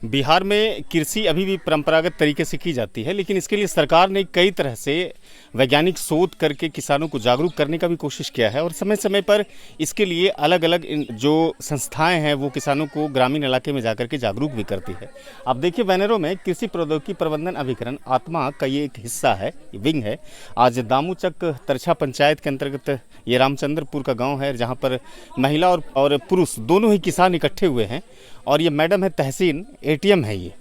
बिहार में कृषि अभी भी परंपरागत तरीके से की जाती है, लेकिन इसके लिए सरकार ने कई तरह से वैज्ञानिक शोध करके किसानों को जागरूक करने का भी कोशिश किया है और समय समय पर इसके लिए अलग अलग जो संस्थाएं हैं वो किसानों को ग्रामीण इलाके में जाकर के जागरूक भी करती है। आप देखिए बैनरों में कृषि प्रौद्योगिकी प्रबंधन अभिकरण आत्मा का ये एक हिस्सा है, विंग है। आज दामूचक तरछा पंचायत के अंतर्गत ये रामचंद्रपुर का गाँव है, जहाँ पर महिला और पुरुष दोनों ही किसान इकट्ठे हुए हैं। और ये मैडम है तहसीन, एटीएम है ये,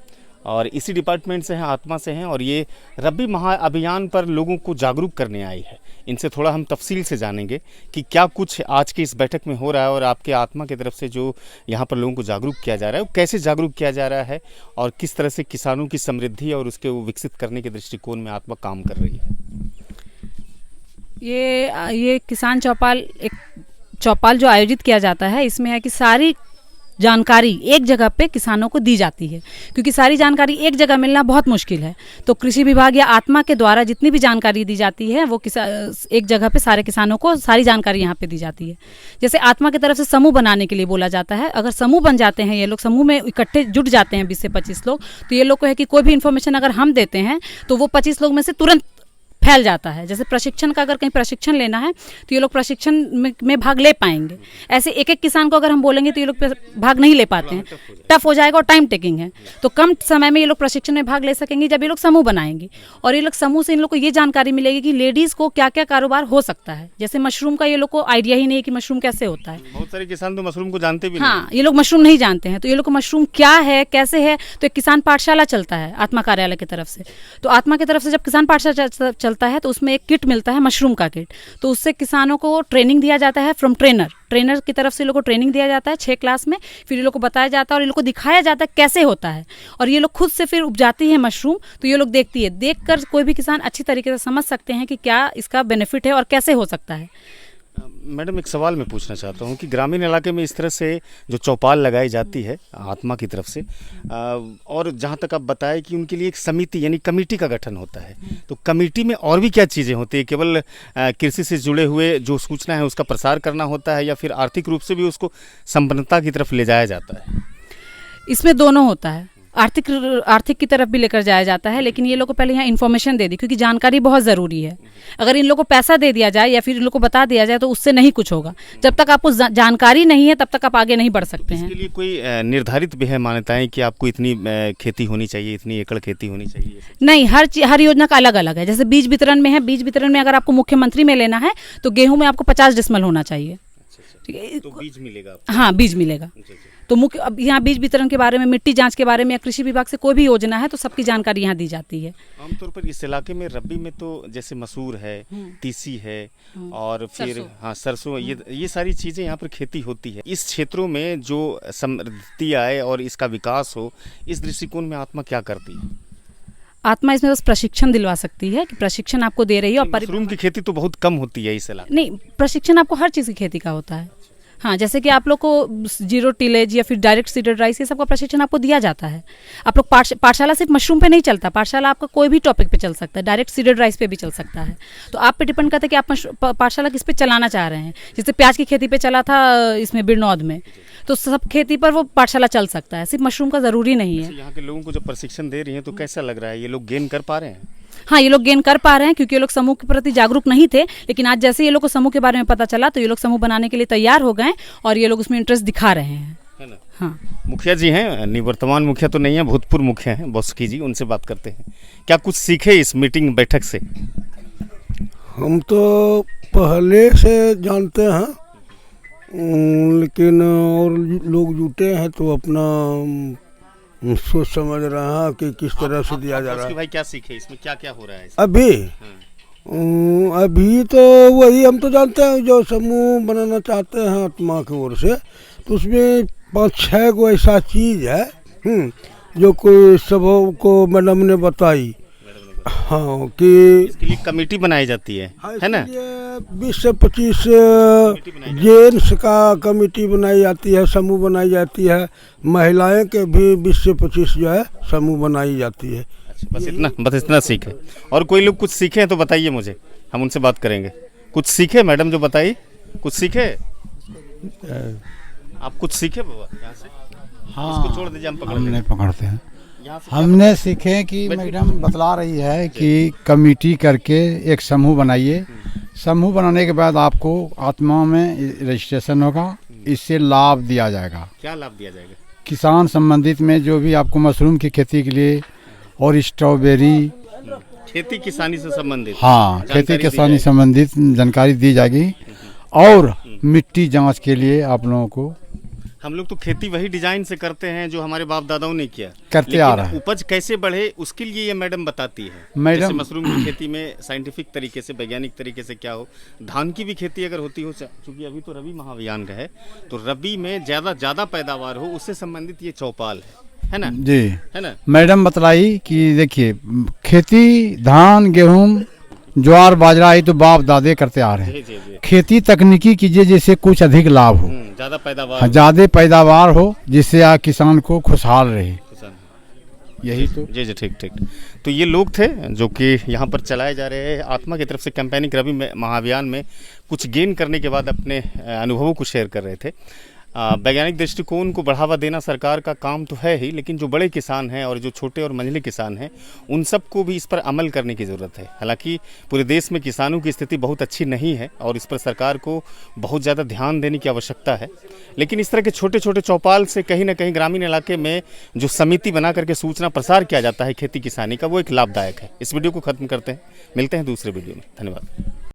और इसी डिपार्टमेंट से हैं, आत्मा से हैं, और ये रबी महा अभियान पर लोगों को जागरूक करने आई है। इनसे थोड़ा हम तफसील से जानेंगे कि क्या कुछ आज की इस बैठक में हो रहा है और आपके आत्मा की तरफ से जो यहाँ पर लोगों को जागरूक किया जा रहा है वो कैसे जागरूक किया जा रहा है और किस तरह से किसानों की समृद्धि और उसके विकसित करने के दृष्टिकोण में आत्मा काम कर रही है। ये किसान चौपाल जो आयोजित किया जाता है, इसमें है कि सारी जानकारी एक जगह पे किसानों को दी जाती है, क्योंकि सारी जानकारी एक जगह मिलना बहुत मुश्किल है। तो कृषि विभाग या आत्मा के द्वारा जितनी भी जानकारी दी जाती है वो एक जगह पे सारे किसानों को सारी जानकारी यहाँ पे दी जाती है। जैसे आत्मा की तरफ से समूह बनाने के लिए बोला जाता है। अगर समूह बन जाते हैं, ये लोग समूह में इकट्ठे जुट जाते हैं 20 से 25 लोग, तो ये लोग को है कि कोई भी इन्फॉर्मेशन अगर हम देते हैं तो वो 25 लोग में से तुरंत फैल जाता है। जैसे प्रशिक्षण का अगर कहीं प्रशिक्षण लेना है तो ये लोग प्रशिक्षण में भाग ले पाएंगे। ऐसे एक एक किसान को अगर हम बोलेंगे तो ये लोग भाग नहीं ले पाते हैं, टफ हो जाएगा और टाइम टेकिंग है। तो कम समय में ये लोग प्रशिक्षण में भाग ले सकेंगे जब ये लोग समूह बनाएंगे। और ये लोग समूह से इन लोग को ये जानकारी मिलेगी कि लेडीज़ को क्या क्या कारोबार हो सकता है। जैसे मशरूम का ये लोग को आइडिया ही नहीं है कि मशरूम कैसे होता है। बहुत सारे किसान तो मशरूम को जानते भी नहीं। हाँ, ये लोग मशरूम नहीं जानते हैं, तो ये लोग को मशरूम क्या है, कैसे है। तो एक किसान पाठशाला चलता है आत्मा कार्यालय की तरफ से। तो आत्मा की तरफ से जब किसान पाठशाला चलता है तो उसमें एक किट मिलता है, मशरूम का किट। तो उससे किसानों को ट्रेनिंग दिया जाता है फ्रॉम ट्रेनर की तरफ से लोगों को ट्रेनिंग दिया जाता है 6 क्लास में। फिर ये लोग को बताया जाता है और ये लोग को दिखाया जाता है कैसे होता है। और ये लोग खुद से फिर उपजाती है मशरूम, तो ये लोग देखती है, देखकर कोई भी किसान अच्छी तरीके से समझ सकते हैं कि क्या इसका बेनिफिट है और कैसे हो सकता है। मैडम, एक सवाल मैं पूछना चाहता हूँ कि ग्रामीण इलाके में इस तरह से जो चौपाल लगाई जाती है आत्मा की तरफ से, और जहाँ तक आप बताएं कि उनके लिए एक समिति यानी कमेटी का गठन होता है, तो कमेटी में और भी क्या चीज़ें होती है? केवल कृषि से जुड़े हुए जो सूचना है उसका प्रसार करना होता है या फिर आर्थिक रूप से भी उसको संपन्नता की तरफ ले जाया जाता है? इसमें दोनों होता है। आर्थिक की तरफ भी लेकर जाया जाता है, लेकिन ये लोग को पहले यहाँ इन्फॉर्मेशन दे दी, क्योंकि जानकारी बहुत ज़रूरी है। अगर इन लोगों को पैसा दे दिया जाए या फिर इन लोग को बता दिया जाए तो उससे नहीं कुछ होगा। जब तक आपको जानकारी नहीं है तब तक आप आगे नहीं बढ़ सकते हैं। इसके लिए कोई निर्धारित भी है मान्यताएं कि आपको इतनी खेती होनी चाहिए, इतनी एकड़ खेती होनी चाहिए? नहीं, हर योजना का अलग अलग है। जैसे बीज वितरण में है, बीज वितरण में अगर आपको मुख्यमंत्री में लेना है तो गेहूँ में आपको 50 डिसमल होना चाहिए। ठीक है, तो बीज मिलेगा? हाँ, बीज मिलेगा। तो मुख्य अब यहाँ बीज वितरण के बारे में, मिट्टी जांच के बारे में या कृषि विभाग से कोई भी योजना है तो सबकी जानकारी यहाँ दी जाती है। आमतौर पर इस इलाके में रबी में तो जैसे मसूर है, तीसी है और फिर सरसों, ये सारी चीज़ें यहाँ पर खेती होती है। इस क्षेत्रों में जो समृद्धि आए और इसका विकास हो, इस दृष्टिकोण में आत्मा क्या करती है? आत्मा इसमें बस प्रशिक्षण दिलवा सकती है कि प्रशिक्षण आपको दे रही है। और मशरूम की खेती तो बहुत कम होती है इस इलाके? नहीं, प्रशिक्षण आपको हर चीज़ की खेती का होता है। हाँ, जैसे कि आप लोग को जीरो टिलेज या फिर डायरेक्ट सीडेड राइस, ये सब का प्रशिक्षण आपको दिया जाता है। आप लोग पाठशाला सिर्फ मशरूम पे नहीं चलता, पाठशाला आपका कोई भी टॉपिक पे चल सकता है, डायरेक्ट सीडेड राइस पे भी चल सकता है। तो आप पे डिपेंड करता है कि आप पाठशाला किस पे चलाना चाह रहे हैं। जैसे प्याज की खेती पे चला था इसमें बिरनौद में, तो सब खेती पर वो पाठशाला चल सकता है, सिर्फ मशरूम का ज़रूरी नहीं है। यहाँ के लोगों को जब प्रशिक्षण दे रही हैं तो कैसा लग रहा है? ये लोग गेन कर पा रहे हैं? हाँ, ये लोग गेन कर पा रहे हैं, क्योंकि ये लोग समूह के प्रति जागरूक नहीं थे, लेकिन आज जैसे ये लोग को समूह के बारे में पता चला तो ये लोग समूह बनाने के लिए तैयार हो गए और ये लोग उसमें इंटरेस्ट दिखा रहे हैं, है ना? हाँ। मुखिया जी हैं, निवर्तमान मुखिया तो नहीं है, भूतपूर्व मुखिया हैं, बॉस्की जी, उनसे बात करते हैं। क्या कुछ सीखे इस मीटिंग बैठक से? हम तो पहले से जानते हैं, लेकिन और लोग जुटे हैं तो अपना सोच समझ रहे हैं कि किस तरह से दिया जा रहा है। भाई क्या सीखे इसमें, क्या क्या हो रहा है? अभी तो वही हम तो जानते हैं, जो समूह बनाना चाहते हैं आत्मा की ओर से, तो उसमें 5-6 को ऐसा चीज़ है जो कोई सब को मैडम ने बताई। हाँ, कि इसके लिए कमेटी बनाई जाती है ना? 20 से 25 जेंट्स का कमेटी बनाई जाती है, समूह बनाई जाती है। महिलाएं के भी 20 से 25 जो है समूह बनाई जाती है। अच्छा, बस इतना सीखे। और कोई लोग कुछ सीखे हैं तो बताइए मुझे, हम उनसे बात करेंगे। कुछ सीखे मैडम जो बताइए, कुछ सीखे? आप कुछ सीखे बाबा यहाँ से? इसको छोड़ दीजिए, हम पकड़ हम लेंगे। नहीं पकड़ते हैं। यहाँ से हमने सीखे कि मैडम बतला रही है कि कमेटी करके एक समूह बनाइए। समूह बनाने के बाद आपको आत्मा में रजिस्ट्रेशन होगा, इससे लाभ दिया जाएगा। क्या लाभ दिया जाएगा? किसान संबंधित में जो भी आपको मशरूम की खेती के लिए और स्ट्रॉबेरी, खेती किसानी से संबंधित हाँ, जानकारी खेती दी किसानी जाएगी। संबंधित जानकारी दी जाएगी। और मिट्टी जांच के लिए आप लोगों को हम लोग तो खेती वही डिजाइन से करते हैं जो हमारे बाप दादाओं ने किया, करते आ लेकिन रहा है। उपज कैसे बढ़े उसके लिए ये मैडम बताती है। मैडम- जैसे मशरूम की खेती में साइंटिफिक तरीके से, वैज्ञानिक तरीके से क्या हो, धान की भी खेती अगर होती हो, क्योंकि अभी तो रबी महाभियान का है, तो रबी में ज़्यादा पैदावार हो, उससे संबंधित ये चौपाल है ना? जी है ना? मैडम बतलाई कि देखिए खेती धान गेहूं ज्वार बाजरा ये तो बाप दादे करते आ रहे हैं। जी। खेती तकनीकी कीजिए जिससे कुछ अधिक लाभ हो, ज़्यादा पैदावार हाँ, ज्यादा पैदावार हो, जिससे किसान को खुशहाल रहे। किसान। यही तो जी ठीक। तो ये लोग थे जो कि यहाँ पर चलाए जा रहे हैं आत्मा की तरफ से कैंपेनिंग रबी महाअभियान में कुछ गेन करने के बाद अपने अनुभवों को शेयर कर रहे थे। वैज्ञानिक दृष्टिकोण को बढ़ावा देना सरकार का काम तो है ही, लेकिन जो बड़े किसान हैं और जो छोटे और मंझले किसान हैं उन सबको भी इस पर अमल करने की ज़रूरत है। हालांकि पूरे देश में किसानों की स्थिति बहुत अच्छी नहीं है और इस पर सरकार को बहुत ज़्यादा ध्यान देने की आवश्यकता है, लेकिन इस तरह के छोटे छोटे चौपाल से कहीं ना कहीं ग्रामीण इलाके में जो समिति बना करके सूचना प्रसार किया जाता है खेती किसानी का, वो एक लाभदायक है। इस वीडियो को ख़त्म करते हैं, मिलते हैं दूसरे वीडियो में। धन्यवाद।